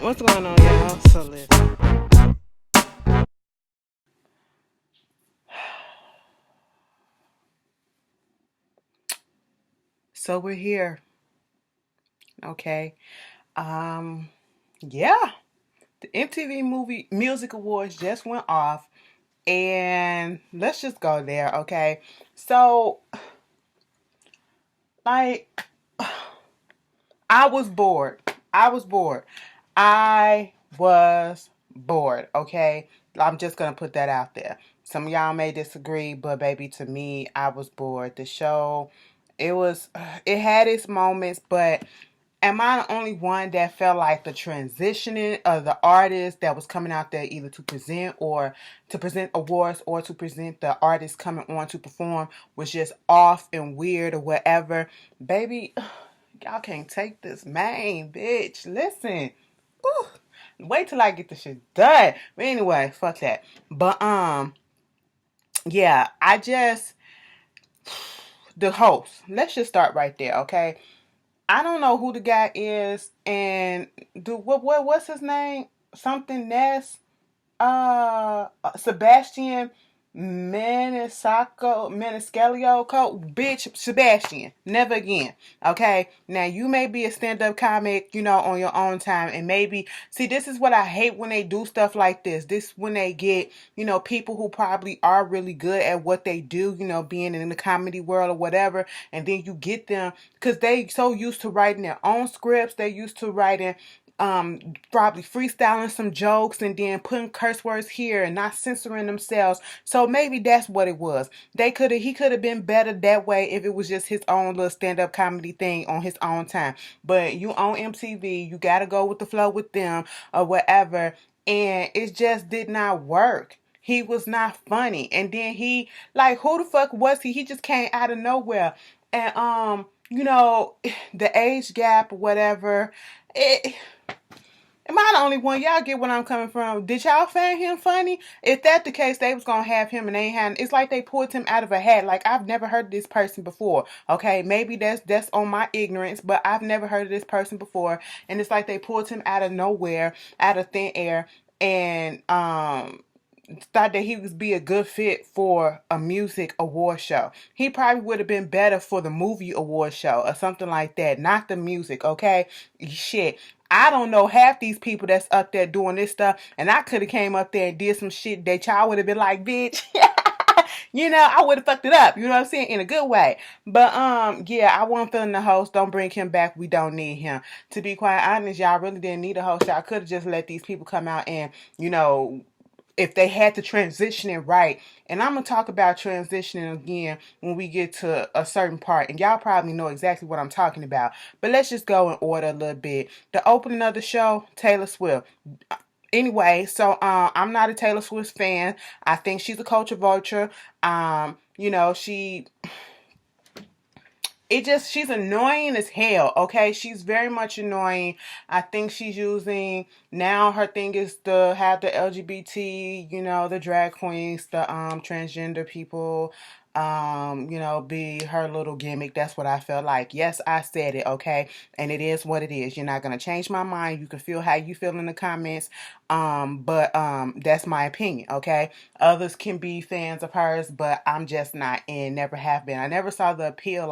What's going on, y'all? So listen. So we're here. Okay. Um, yeah. The MTV Movie Music Awards just went off. And let's just go there, okay? So, like, I was bored. I was bored. I was bored, okay? I'm just gonna put that out there. Some of y'all may disagree, but baby, to me, I was bored. The show, it was, it had its moments, but am I the only one that felt like the transitioning of the artist that was coming out there either to present awards or to present the artist coming on to perform was just off and weird or whatever? Baby, y'all can't take this, man, bitch. Listen. Ooh, wait till I get the shit done. But anyway, fuck that. But yeah, the host. Let's just start right there, okay? I don't know who the guy is, and what's his name? Something Ness. Sebastian Maniscalco, bitch, Sebastian, never again. Okay, now you may be a stand-up comic, on your own time, and maybe see this is what I hate when they do stuff like this. This when they get people who probably are really good at what they do, being in the comedy world or whatever, and then you get them because they so used to writing their own scripts, they used to writing probably freestyling some jokes and then putting curse words here and not censoring themselves. So maybe that's what it was. He could have been better that way if it was just his own little stand-up comedy thing on his own time. But you on MTV, you gotta go with the flow with them or whatever. And it just did not work. He was not funny. And then who the fuck was he? He just came out of nowhere. And the age gap or whatever. Am I the only one? Y'all get what I'm coming from. Did y'all find him funny? If that's the case, they was gonna have him and they ain't had. It's like they pulled him out of a hat. Like I've never heard of this person before. Okay, maybe that's on my ignorance, but I've never heard of this person before. And it's like they pulled him out of nowhere, out of thin air, and thought that he would be a good fit for a music award show. He probably would have been better for the movie award show or something like that, not the music, okay? Shit. I don't know half these people that's up there doing this stuff, and I could have came up there and did some shit that y'all would have been like, bitch. I would have fucked it up. You know what I'm saying? In a good way. But yeah, I wasn't feeling the host. Don't bring him back. We don't need him. To be quite honest, y'all really didn't need a host. Y'all could have just let these people come out and, if they had to transition it right. And I'm going to talk about transitioning again when we get to a certain part. And y'all probably know exactly what I'm talking about. But let's just go in order a little bit. The opening of the show, Taylor Swift. Anyway, so I'm not a Taylor Swift fan. I think she's a culture vulture. She she's annoying as hell, okay? She's very much annoying. I think she's using, now her thing is to have the LGBT, the drag queens, the transgender people, be her little gimmick. That's what I felt like. Yes, I said it, okay? And it is what it is. You're not gonna change my mind. You can feel how you feel in the comments. But that's my opinion, okay? Others can be fans of hers, but I'm just not and never have been. I never saw the appeal.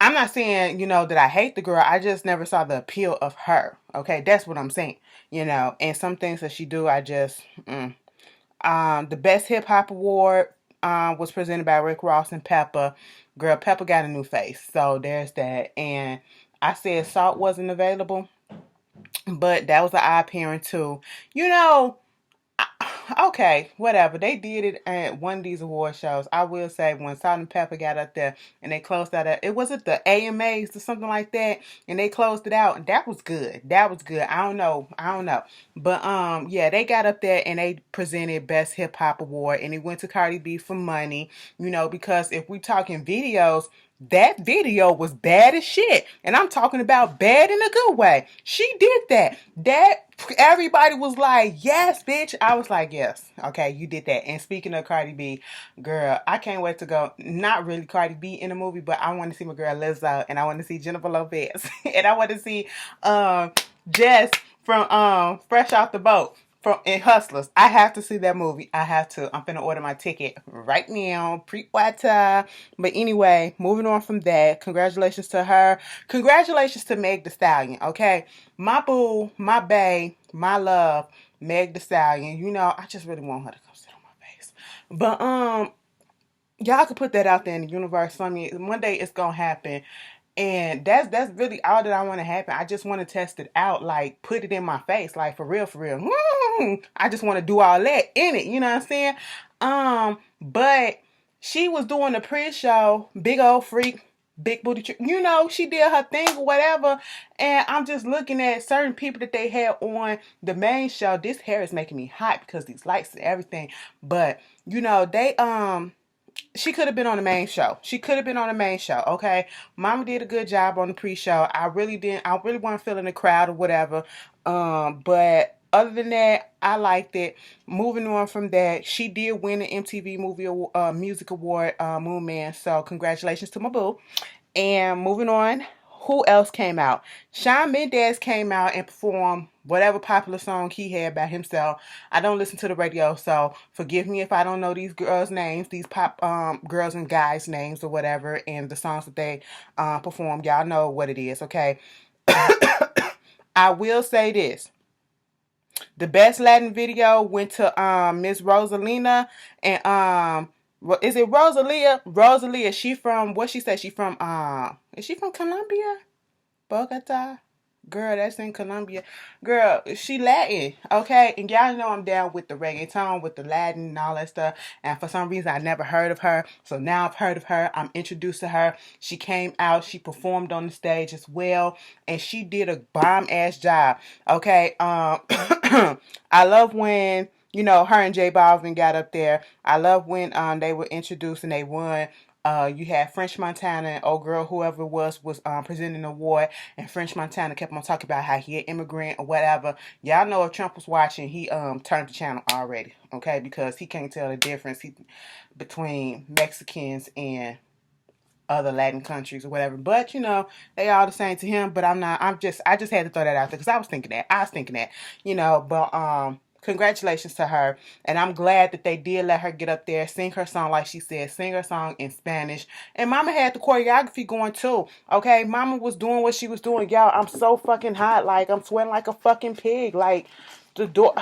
I'm not saying, that I hate the girl. I just never saw the appeal of her. Okay, that's what I'm saying. And some things that she do, I just, the Best Hip Hop Award was presented by Rick Ross and Peppa. Girl, Peppa got a new face. So there's that. And I said Salt wasn't available, but that was an eye appearing too. You know, okay, whatever. They did it at one of these award shows. I will say when Salt and Pepper got up there and they closed out, it was it the AMAs or something like that, and they closed it out, and that was good. That was good. I don't know, but yeah, they got up there and they presented Best Hip Hop Award, and it went to Cardi B for money. Because if we talking videos, that video was bad as shit. And I'm talking about bad in a good way. She did that. Everybody was like, yes, bitch. I was like, yes. Okay, you did that. And speaking of Cardi B, girl, I can't wait to go. Not really Cardi B in the movie, but I want to see my girl Lizzo. And I want to see Jennifer Lopez. And I want to see Jess from Fresh Out the Boat from in Hustlers. I have to see that movie. I have to. I'm finna order my ticket right now. Pre-water. But anyway, moving on from that. Congratulations to her. Congratulations to Meg Thee Stallion. Okay, my boo, my bae, my love, Meg Thee Stallion. You know, I just really want her to come sit on my face. But y'all can put that out there in the universe. I mean, one day it's gonna happen. And that's really all that I want to happen. I just want to test it out, like put it in my face, like for real, for real. I just want to do all that in it, you know what I'm saying? But she was doing the pre-show, big old freak, big booty, you know, she did her thing or whatever. And I'm just looking at certain people that they had on the main show. This hair is making me hot because these lights and everything. But you know, they she could have been on the main show. She could have been on the main show, okay? Mama did a good job on the pre-show. I really wasn't feeling the crowd or whatever. But other than that, I liked it. Moving on from that, she did win the MTV Music Award, Moon Man. So congratulations to my boo. And moving on, who else came out? Shawn Mendes came out and performed whatever popular song he had by himself. I don't listen to the radio, so forgive me if I don't know these girls' names, these pop girls and guys' names or whatever, and the songs that they perform. Y'all know what it is, okay? I will say this. The best Latin video went to Miss Rosalina and is it Rosalia? Rosalia, she from what she said, she from is she from Colombia? Bogota? Girl, that's in Colombia. Girl, she Latin, okay? And y'all know I'm down with the reggaeton, with the Latin and all that stuff. And for some reason, I never heard of her. So now I've heard of her. I'm introduced to her. She came out. She performed on the stage as well. And she did a bomb-ass job, okay? I love when, you know, her and J Balvin got up there. I love when they were introduced and they won. You had French Montana and old girl, whoever it was presenting an award, and French Montana kept on talking about how he an immigrant or whatever. Y'all know if Trump was watching, he turned the channel already, okay? Because he can't tell the difference between Mexicans and other Latin countries or whatever. But you know, they all the same to him. But I just had to throw that out there because I was thinking that, you know. But congratulations to her. And I'm glad that they did let her get up there, sing her song like she said, sing her song in Spanish. And Mama had the choreography going too. Okay, Mama was doing what she was doing. Y'all, I'm so fucking hot. Like, I'm sweating like a fucking pig. Like, the door...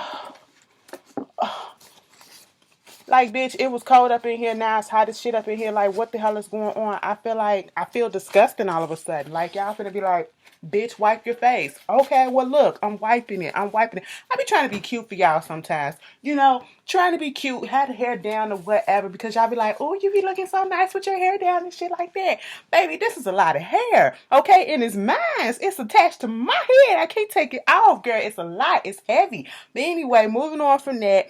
Like, bitch, it was cold up in here. Now it's hot as shit up in here. Like, what the hell is going on? I feel disgusting all of a sudden. Like, y'all finna be like, bitch, wipe your face. Okay, well, look, I'm wiping it. I be trying to be cute for y'all sometimes. You know, trying to be cute, have the hair down or whatever, because y'all be like, oh, you be looking so nice with your hair down and shit like that. Baby, this is a lot of hair, okay? And it's mine. It's attached to my head. I can't take it off, girl. It's a lot. It's heavy. But anyway, moving on from that,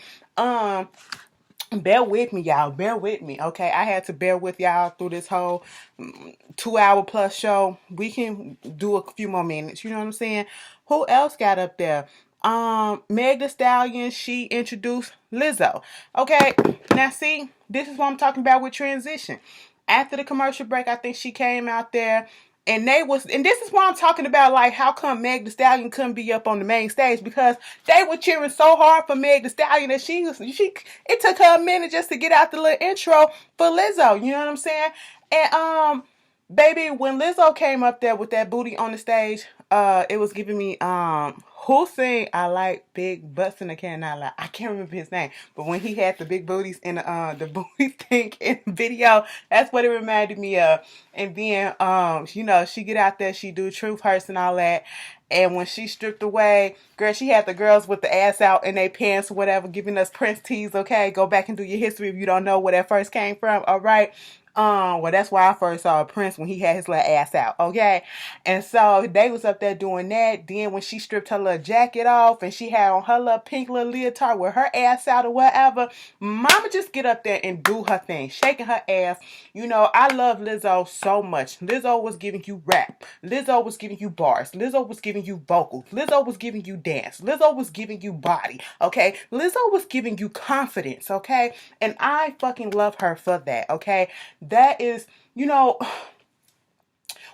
bear with me, y'all. Bear with me, okay? I had to bear with y'all through this whole 2-hour plus show. We can do a few more minutes. You know what I'm saying? Who else got up there? Meg Thee Stallion, she introduced Lizzo. Okay, now see, this is what I'm talking about with transition. After the commercial break, I think she came out there. And this is why I'm talking about, like, how come Meg Thee Stallion couldn't be up on the main stage? Because they were cheering so hard for Meg Thee Stallion that it took her a minute just to get out the little intro for Lizzo. You know what I'm saying? And baby, when Lizzo came up there with that booty on the stage, it was giving me who sing I Like Big Butts and I Cannot Lie. I can't remember his name, but when he had the big booties in the booty thing in the video, that's what it reminded me of. And then you know, she get out there, she do Truth Hurts and all that. And when she stripped away, girl, she had the girls with the ass out in their pants or whatever, giving us Prince tees, okay? Go back and do your history if you don't know where that first came from, all right? Well, that's why I first saw Prince when he had his little ass out, okay? And so they was up there doing that. Then when she stripped her little jacket off and she had on her little pink little leotard with her ass out or whatever, Mama just get up there and do her thing, shaking her ass. You know, I love Lizzo so much. Lizzo was giving you rap. Lizzo was giving you bars. Lizzo was giving you vocals. Lizzo was giving you dance. Lizzo was giving you body, okay? Lizzo was giving you confidence, okay? And I fucking love her for that, okay? That is, you know,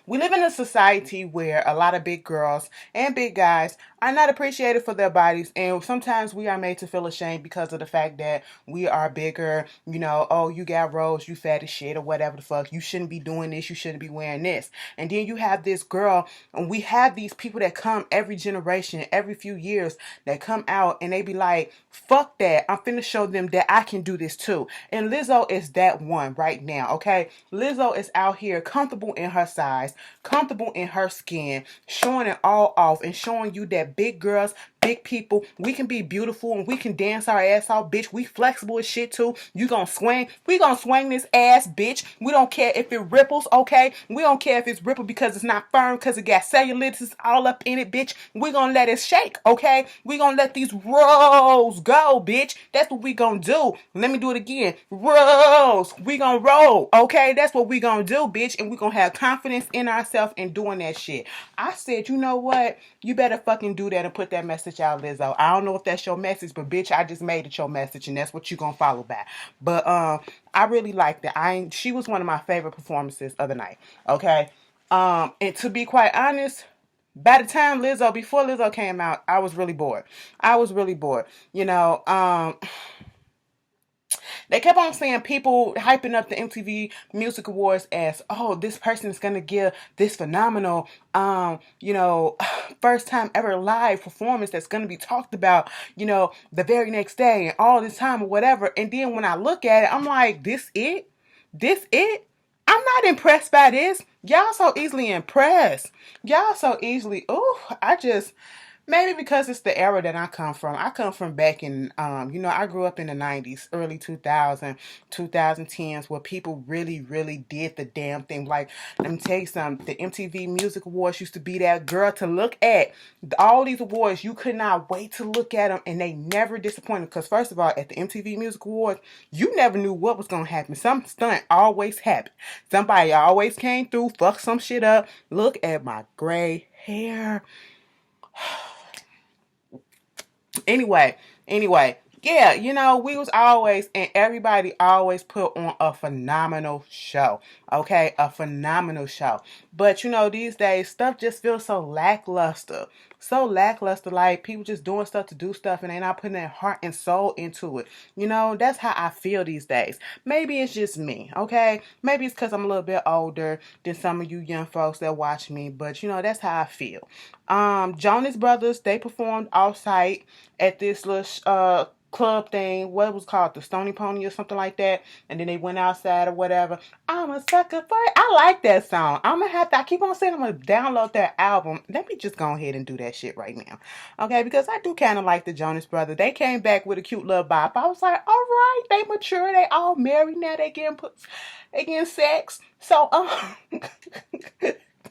we live in a society where a lot of big girls and big guys are not appreciated for their bodies, and sometimes we are made to feel ashamed because of the fact that we are bigger. You know, oh, you got rolls, you fat as shit, or whatever the fuck. You shouldn't be doing this. You shouldn't be wearing this. And then you have this girl, and we have these people that come every generation, every few years, that come out and they be like, fuck that. I'm finna show them that I can do this too. And Lizzo is that one right now, okay? Lizzo is out here comfortable in her size, comfortable in her skin, showing it all off and showing you that big girls, big people, we can be beautiful and we can dance our ass off, bitch. We flexible as shit too. You gonna swing? We gonna swing this ass, bitch. We don't care if it ripples, okay? We don't care if it's ripple because it's not firm, because it got cellulitis all up in it, bitch. We gonna let it shake, okay? We gonna let these rolls go, bitch. That's what we gonna do. Let me do it again. Rolls. We gonna roll, okay? That's what we gonna do, bitch. And we gonna have confidence in ourselves in doing that shit. I said, you know what? You better fucking do that and put that message out, Lizzo. I don't know if that's your message, but bitch, I just made it your message, and that's what you gonna follow by. But I really liked it. She was one of my favorite performances of the night. Okay. And to be quite honest, by the time before Lizzo came out, I was really bored. I was really bored. You know, they kept on saying, people hyping up the MTV Music Awards as, oh, this person is going to give this phenomenal, first time ever live performance that's going to be talked about, the very next day and all this time or whatever. And then when I look at it, I'm like, this it? This it? I'm not impressed by this. Y'all so easily impressed. Y'all so easily, maybe because it's the era that I come from. I come from back in, I grew up in the 90s, early 2000s, 2010s, where people really, really did the damn thing. Like, let me tell you something. The MTV Music Awards used to be that girl to look at. All these awards, you could not wait to look at them, and they never disappointed. Because first of all, at the MTV Music Awards, you never knew what was going to happen. Some stunt always happened. Somebody always came through, fucked some shit up. Look at my gray hair. Anyway, yeah, we was always, and everybody always put on a phenomenal show, okay? A phenomenal show. But, these days, stuff just feels so lackluster. So lackluster, like people just doing stuff to do stuff and they not putting their heart and soul into it. That's how I feel these days. Maybe it's just me, okay? Maybe it's because I'm a little bit older than some of you young folks that watch me, but, that's how I feel. Jonas Brothers, they performed off-site at this little club thing, what was called the Stony Pony or something like that, and then they went outside or whatever. I'm a sucker for it. I like that song. I keep on saying I'm gonna download that album. Let me just go ahead and do that shit right now, okay? Because I do kind of like the Jonas Brothers. They came back with a cute little bop. I was like, all right, they mature, they all married now, they getting sex. So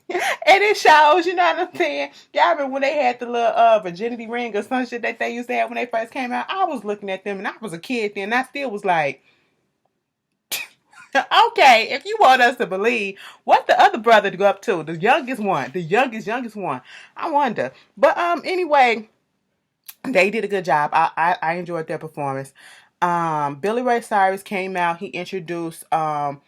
and it shows, you know what I'm saying? Y'all remember when they had the little virginity ring or some shit that they used to have when they first came out? I was looking at them and I was a kid then, and I still was like, okay, if you want us to believe, what the other brother to go up to? The youngest one. The youngest one. I wonder. But anyway, they did a good job. I enjoyed their performance. Billy Ray Cyrus came out. He introduced Lil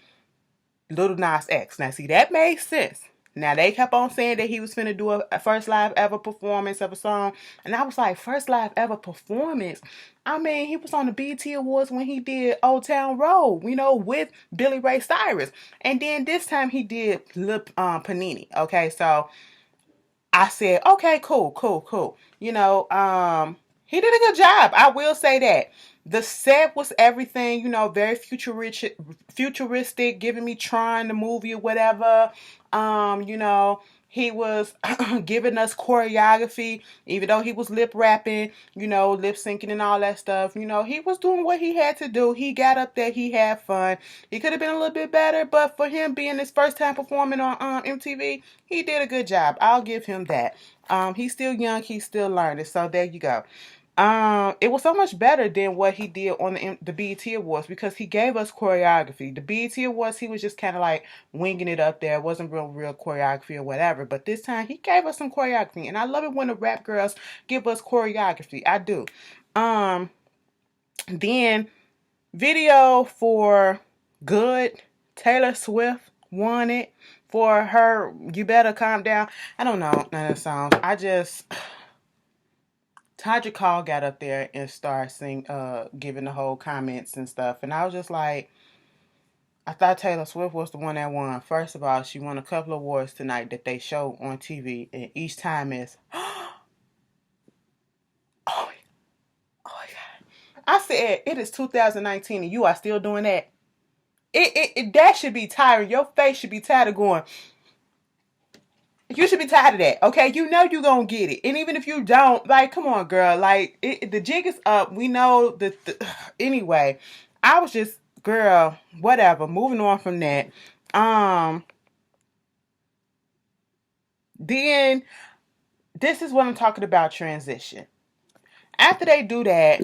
Nas X. Now, see, that made sense. Now, they kept on saying that he was finna do a first live ever performance of a song. And I was like, first live ever performance? I mean, he was on the BET Awards when he did Old Town Road, with Billy Ray Cyrus. And then this time he did Lil Panini. Okay, so I said, okay, cool. He did a good job. I will say that. The set was everything, very futuristic, giving me Tron, the movie or whatever. He was giving us choreography, even though he was lip rapping, lip syncing and all that stuff. He was doing what he had to do. He got up there. He had fun. He could have been a little bit better, but for him being his first time performing on MTV, he did a good job. I'll give him that. He's still young. He's still learning. So there you go. It was so much better than what he did on the BET Awards because he gave us choreography. The BET Awards, he was just kind of like winging it up there. It wasn't real choreography or whatever. But this time, he gave us some choreography. And I love it when the rap girls give us choreography. I do. Then, video for Good, Taylor Swift won it. For her, You Better Calm Down. I don't know none of the songs. Tandra Call got up there and started giving the whole comments and stuff. And I was just like, I thought Taylor Swift was the one that won. First of all, she won a couple of awards tonight that they show on TV. And each time is, oh, oh my God. I said, it is 2019 and you are still doing that. That should be tiring. Your face should be tired of going. You should be tired of that, okay? You know you gonna get it. And even if you don't, like, come on, girl. Like, the jig is up. We know that. Anyway, I was just, girl, whatever. Moving on from that. Then, this is what I'm talking about, transition. After they do that,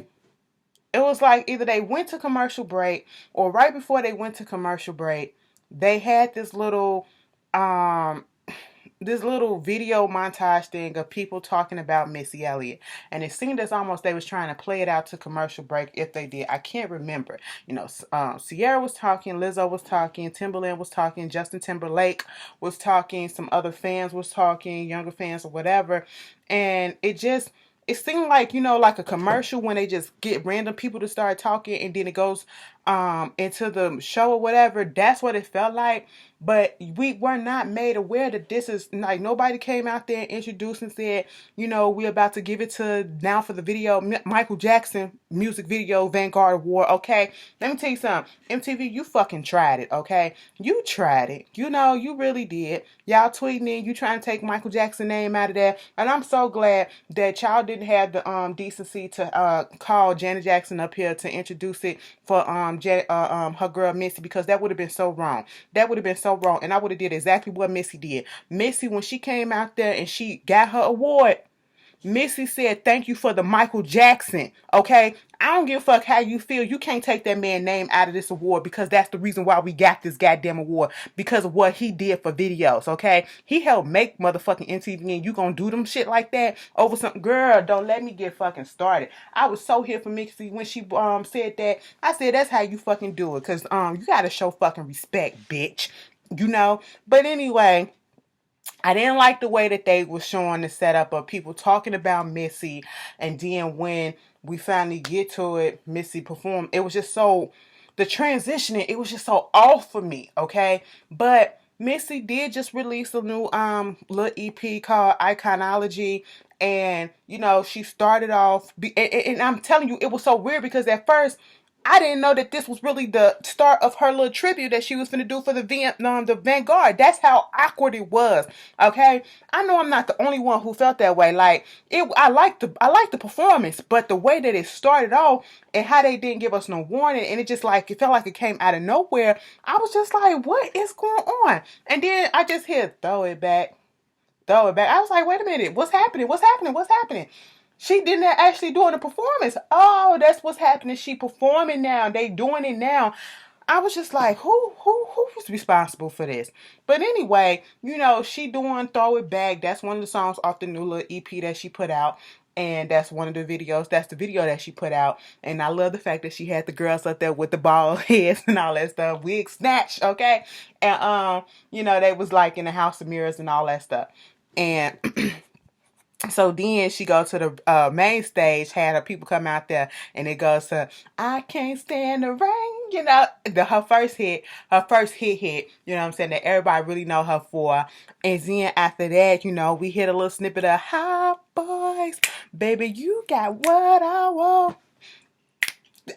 it was like either they went to commercial break or right before they went to commercial break, they had this little video montage thing of people talking about Missy Elliott. And it seemed as almost they was trying to play it out to commercial break if they did. I can't remember. You know, Sierra was talking, Lizzo was talking, Timberland was talking, Justin Timberlake was talking, some other fans was talking, younger fans or whatever. And it seemed like, you know, like a commercial when they just get random people to start talking and then it goes into the show or whatever. That's what it felt like. But we were not made aware that this is, like, nobody came out there and introduced and said, you know, we're about to give it to now for the video, Michael Jackson music video Vanguard Award, okay? Let me tell you something. MTV, you fucking tried it, okay? You tried it. You know, you really did. Y'all tweeting in, you trying to take Michael Jackson's name out of there. And I'm so glad that y'all didn't have the decency to call Janet Jackson up here to introduce it for her girl Missy, because that would have been so wrong. That would have been so wrong, and I would have did exactly what Missy did. Missy, when she came out there and she got her award, Missy said, thank you for the Michael Jackson, okay? I don't give a fuck how you feel. You can't take that man's name out of this award because that's the reason why we got this goddamn award, because of what he did for videos, okay? He helped make motherfucking MTV, and you gonna do them shit like that over something? Girl, don't let me get fucking started. I was so here for Missy when she said that. I said, that's how you fucking do it, because you gotta show fucking respect, bitch. You know? But anyway, I didn't like the way that they were showing the setup of people talking about Missy, and then when we finally get to it, Missy performed. It was just so, the transitioning, it was just so off for me, okay? But Missy did just release a new little EP called Iconology, and you know, she started off, and I'm telling you, it was so weird because at first, I didn't know that this was really the start of her little tribute that she was going to do for the Vanguard. That's how awkward it was. Okay, I know I'm not the only one who felt that way. Like I like the performance, but the way that it started off and how they didn't give us no warning, and it just like it felt like it came out of nowhere. I was just like, what is going on? And then I just hear throw it back. I was like, wait a minute, what's happening? She didn't actually doing the performance. Oh, that's what's happening. She performing now. They doing it now. I was just like, who's responsible for this? But anyway, you know, she doing Throw It Back. That's one of the songs off the new little EP that she put out. And that's one of the videos. That's the video that she put out. And I love the fact that she had the girls up there with the bald heads and all that stuff. Wig snatch, okay? And, you know, they was like in the House of Mirrors and all that stuff. And so then she goes to the main stage, had her people come out there, and it goes to I Can't Stand the Rain, you know, her first hit, you know what I'm saying, that everybody really know her for. And then after that, you know, we hit a little snippet of Hot Boys, baby, you got what I want.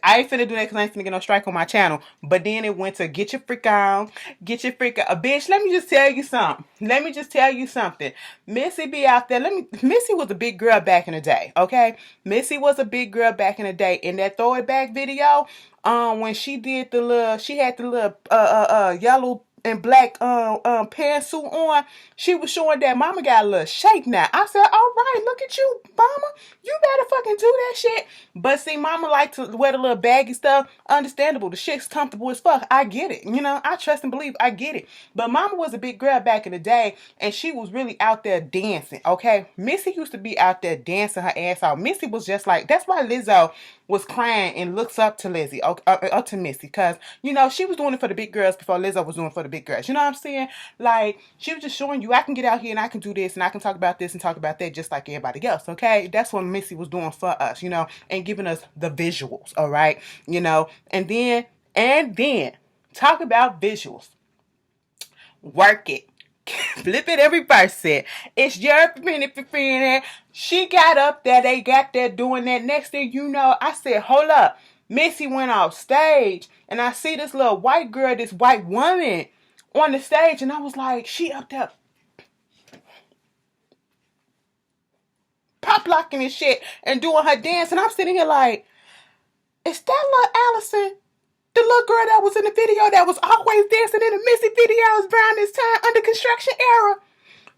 I ain't finna do that because I ain't finna get no strike on my channel. But then it went to Get Your Freak On. Bitch, let me just tell you something. Missy be out there. Missy was a big girl back in the day, okay? Missy was a big girl back in the day. In that Throw It Back video, when she did she had the little yellow and black pantsuit on, she was showing that mama got a little shake now. I said, all right, look at you, mama. You better fucking do that shit. But see, mama like to wear the little baggy stuff. Understandable. The shit's comfortable as fuck. I get it. You know, I trust and believe. I get it. But mama was a big girl back in the day, and she was really out there dancing, okay? Missy used to be out there dancing her ass off. Missy was just like, that's why Lizzo was crying and looks up to Missy, because, you know, she was doing it for the big girls before Lizzo was doing it for the big girls. You know what I'm saying? Like, she was just showing you, I can get out here and I can do this and I can talk about this and talk about that just like everybody else, okay? That's what Missy was doing for us, you know, and giving us the visuals, all right? You know, and then, talk about visuals. Work it. Flip it every verse it. It's your opinion. She got up there, they got there doing that. Next thing you know, I said, hold up. Missy went off stage and I see this little white girl, this white woman on the stage, and I was like, she up there pop locking and shit and doing her dance, and I'm sitting here like, is that little Allison? The little girl that was in the video that was always dancing in the Missy videos around this time under construction era?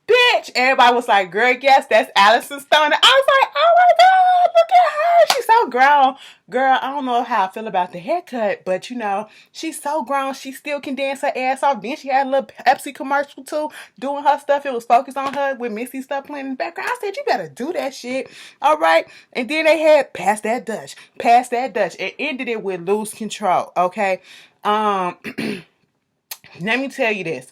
Bitch. Everybody was like, girl, yes, that's Allison Stone. I was like, oh my God, look at her. She's so grown. Girl, I don't know how I feel about the haircut, but you know, she's so grown. She still can dance her ass off. Then she had a little Pepsi commercial too, doing her stuff. It was focused on her with Missy stuff playing in the background. I said, you better do that shit. All right. And then they had Pass That Dutch. It ended it with Lose Control. Okay. Let me tell you this.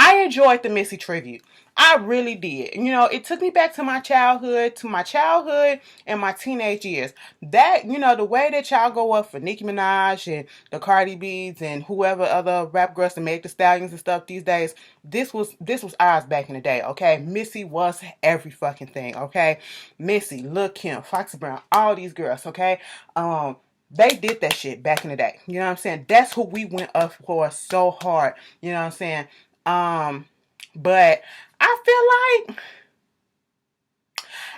I enjoyed the Missy tribute. I really did. You know, it took me back to my childhood and my teenage years. That, you know, the way that y'all go up for Nicki Minaj and the Cardi B's and whoever other rap girls and Meg the Stallions and stuff these days, this was ours back in the day, okay? Missy was every fucking thing, okay? Missy, Lil' Kim, Foxy Brown, all these girls, okay? They did that shit back in the day. You know what I'm saying? That's who we went up for so hard. You know what I'm saying? But I feel like,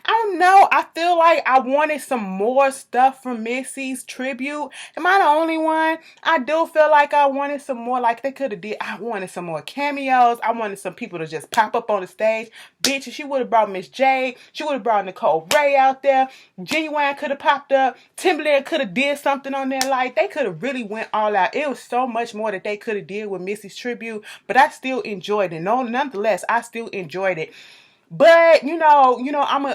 I don't know. I feel like I wanted some more stuff from Missy's tribute. Am I the only one? I do feel like I wanted some more. Like they could have did. I wanted some more cameos. I wanted some people to just pop up on the stage. Bitch, if she would have brought Miss J, she would have brought Nicole Ray out there. Genuine could have popped up. Timberland could have did something on there. Like they could have really went all out. It was so much more that they could have did with Missy's tribute. But I still enjoyed it. No, nonetheless, I still enjoyed it. But, you know,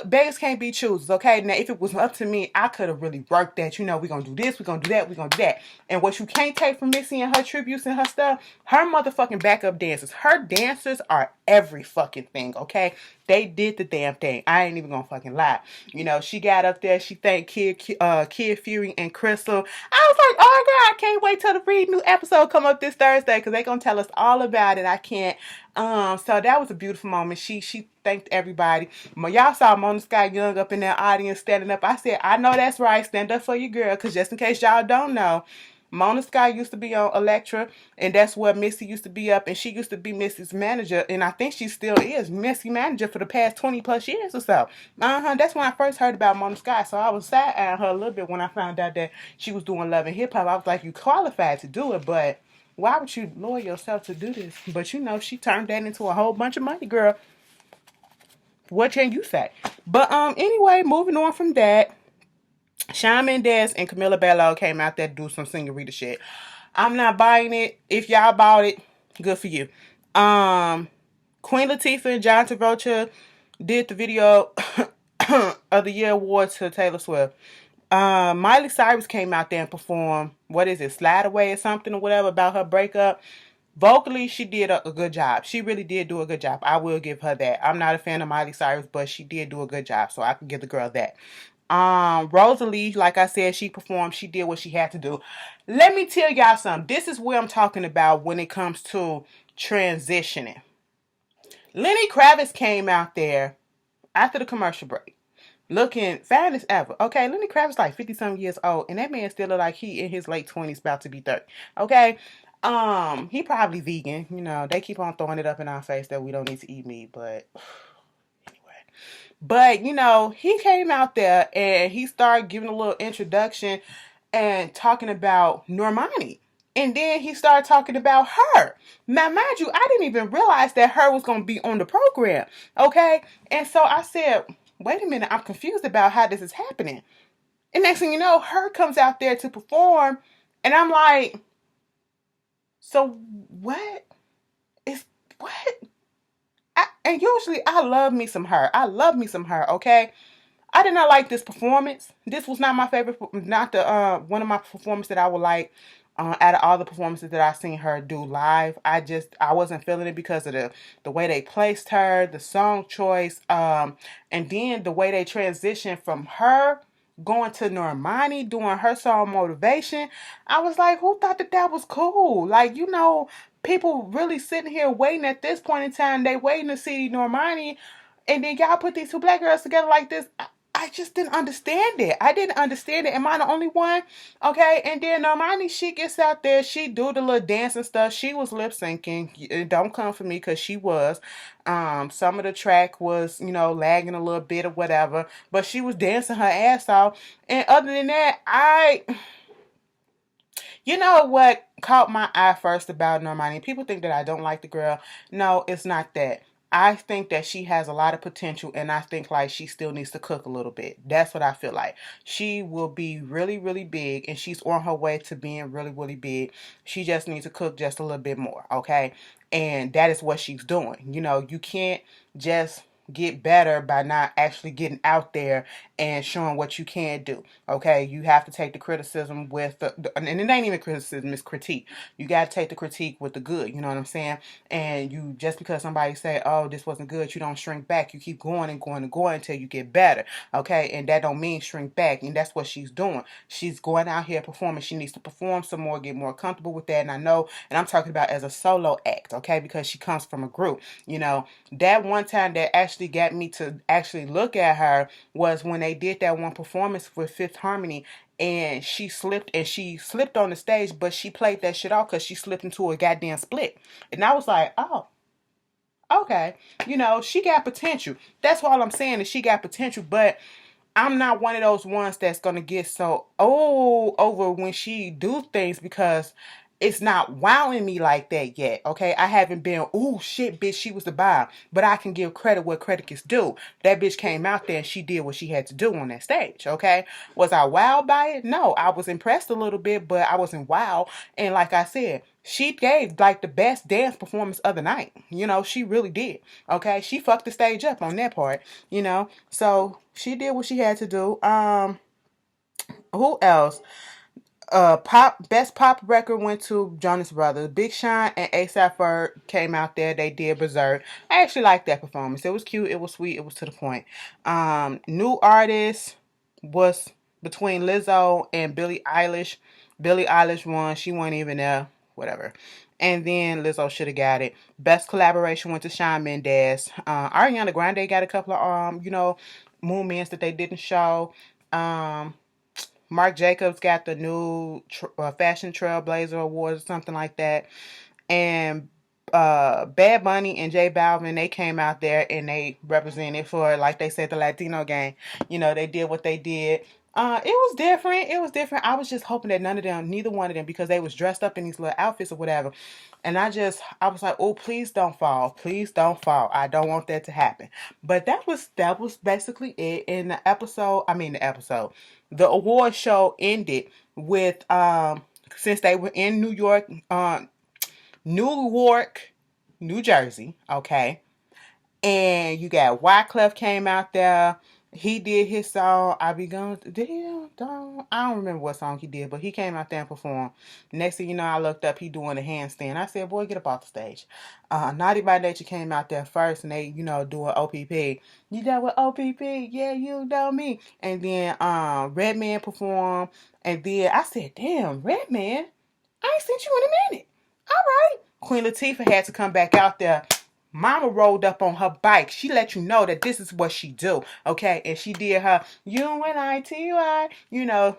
beggars can't be choosers, okay? Now, if it was up to me, I could have really worked that. You know, we're going to do this, we're going to do that, we're going to do that. And what you can't take from Missy and her tributes and her stuff, her motherfucking backup dancers. Her dancers are every fucking thing, okay? They did the damn thing. I ain't even going to fucking lie. You know, she got up there, she thanked Kid Fury and Crystal. I was like, oh, God, I can't wait till the Read new episode come up this Thursday because they going to tell us all about it. I can't. So that was a beautiful moment. She thanked everybody. Y'all saw Mona Sky Young up in that audience standing up. I said, I know that's right. Stand up for your girl. Because just in case y'all don't know, Mona Sky used to be on Elektra. And that's where Missy used to be up. And she used to be Missy's manager. And I think she still is Missy manager for the past 20 plus years or so. That's when I first heard about Mona Sky. So I was side-eyeing her a little bit when I found out that she was doing Love and Hip Hop. I was like, you qualified to do it, but why would you lower yourself to do this? But you know, she turned that into a whole bunch of money, girl. What can you say? But anyway, moving on from that, Shawn Mendes and Camila Bello came out there to do some senorita shit. I'm not buying it. If y'all bought it, good for you. Queen Latifah and John Travolta did the video of the Year Awards to Taylor Swift. Miley Cyrus came out there and performed, what is it, Slide Away or something or whatever about her breakup. Vocally, she did a good job. She really did do a good job. I will give her that. I'm not a fan of Miley Cyrus, but she did do a good job, so I can give the girl that. Rosalia, like I said, she performed. She did what she had to do. Let me tell y'all something. This is what I'm talking about when it comes to transitioning. Lenny Kravitz came out there after the commercial break, looking fat as ever. Okay, Lenny Kravitz like 50-something years old, and that man still look like he in his late 20s, about to be 30. Okay, he probably vegan. You know, they keep on throwing it up in our face that we don't need to eat meat, but anyway. But, you know, he came out there and he started giving a little introduction and talking about Normani. And then he started talking about her. Now, mind you, I didn't even realize that her was going to be on the program. Okay? And so I said, wait a minute, I'm confused about how this is happening. And next thing you know, her comes out there to perform. And I'm like, so what? And usually I love me some her. Okay? I did not like this performance. This was not my favorite, not the one of my performances that I would like. Out of all the performances that I seen her do live, I wasn't feeling it because of the way they placed her, the song choice, and then the way they transitioned from her going to Normani doing her song Motivation. I was like, who thought that that was cool? Like, people really sitting here waiting at this point in time. They waiting to see Normani, and then y'all put these two black girls together like this. I just didn't understand it. I didn't understand it. Am I the only one? Okay, and then Normani, she gets out there, she do the little dance and stuff. She was lip syncing. Don't come for me because she was. Some of the track was, lagging a little bit or whatever, but she was dancing her ass off. And other than that, you know what caught my eye first about Normani? People think that I don't like the girl. No, it's not that. I think that she has a lot of potential, and I think like she still needs to cook a little bit. That's what I feel like. She will be really, really big, and she's on her way to being really, really big. She just needs to cook just a little bit more, okay? And that is what she's doing. You can't just get better by not actually getting out there and showing what you can do. Okay, you have to take the criticism with and it ain't even criticism, it's critique. You got to take the critique with the good. You know what I'm saying? And you just because somebody say, "Oh, this wasn't good," you don't shrink back. You keep going and going and going until you get better. Okay, and that don't mean shrink back. And that's what she's doing. She's going out here performing. She needs to perform some more, get more comfortable with that. And I know, and I'm talking about as a solo act. Okay, because she comes from a group. That one time that actually got me to actually look at her was when they did that one performance with Fifth Harmony, and she slipped on the stage, but she played that shit off because she slipped into a goddamn split. And I was like, oh, okay. She got potential. That's all I'm saying is she got potential, but I'm not one of those ones that's gonna get so over when she do things because it's not wowing me like that yet. Okay, I haven't been shit, bitch, she was the bomb. But I can give credit where credit is due. That bitch came out there and she did what she had to do on that stage. Okay, was I wowed by it? No, I was impressed a little bit, but I wasn't wowed. And like I said, she gave like the best dance performance of the night. She really did. Okay, she fucked the stage up on that part. So she did what she had to do. Who else? Best pop record went to Jonas Brothers. Big Sean and A$AP Ferg came out there. They did Berserk. I actually liked that performance. It was cute. It was sweet. It was to the point. New artist was between Lizzo and Billie Eilish. Billie Eilish won. She wasn't even there. Whatever. And then Lizzo should have got it. Best collaboration went to Shawn Mendes. Ariana Grande got a couple of movements that they didn't show. Marc Jacobs got the new Fashion Trailblazer Award or something like that. And Bad Bunny and J Balvin, they came out there and they represented for, like they said, the Latino gang. They did what they did. It was different. It was different. I was just hoping that neither one of them, because they was dressed up in these little outfits or whatever. And I was like, oh, please don't fall. Please don't fall. I don't want that to happen. But that was basically it. In the award show ended with, since they were in Newark, New Jersey, okay? And you got Wyclef came out there. He did his song, I Be Gone. Did he? I don't remember what song he did, but he came out there and performed. Next thing you know, I looked up, he doing a handstand. I said, boy, get up off the stage. Naughty by Nature came out there first, and they, doing OPP. You know what OPP? Yeah, you know me. And then Redman performed. And then I said, damn, Redman, I ain't seen you in a minute. All right. Queen Latifah had to come back out there. Mama rolled up on her bike. She let you know that this is what she do, okay? And she did her UNITY.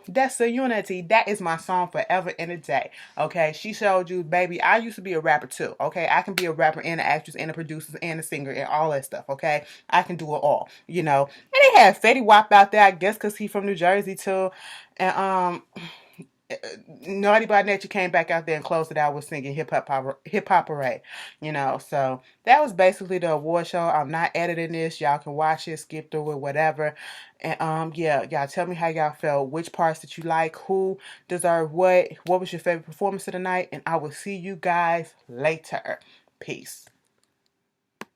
That's a unity. That is my song forever and a day, okay? She showed you, baby, I used to be a rapper too, okay? I can be a rapper and an actress and a producer and a singer and all that stuff, okay? I can do it all, And they had Fetty Wap out there, I guess, because he from New Jersey too. And Naughty by Nature came back out there and closed it out with singing Hip Hop Parade. So that was basically the award show. I'm not editing this. Y'all can watch it, skip through it, whatever. And y'all tell me how y'all felt, which parts did you like, who deserved what was your favorite performance of the night, and I will see you guys later. Peace.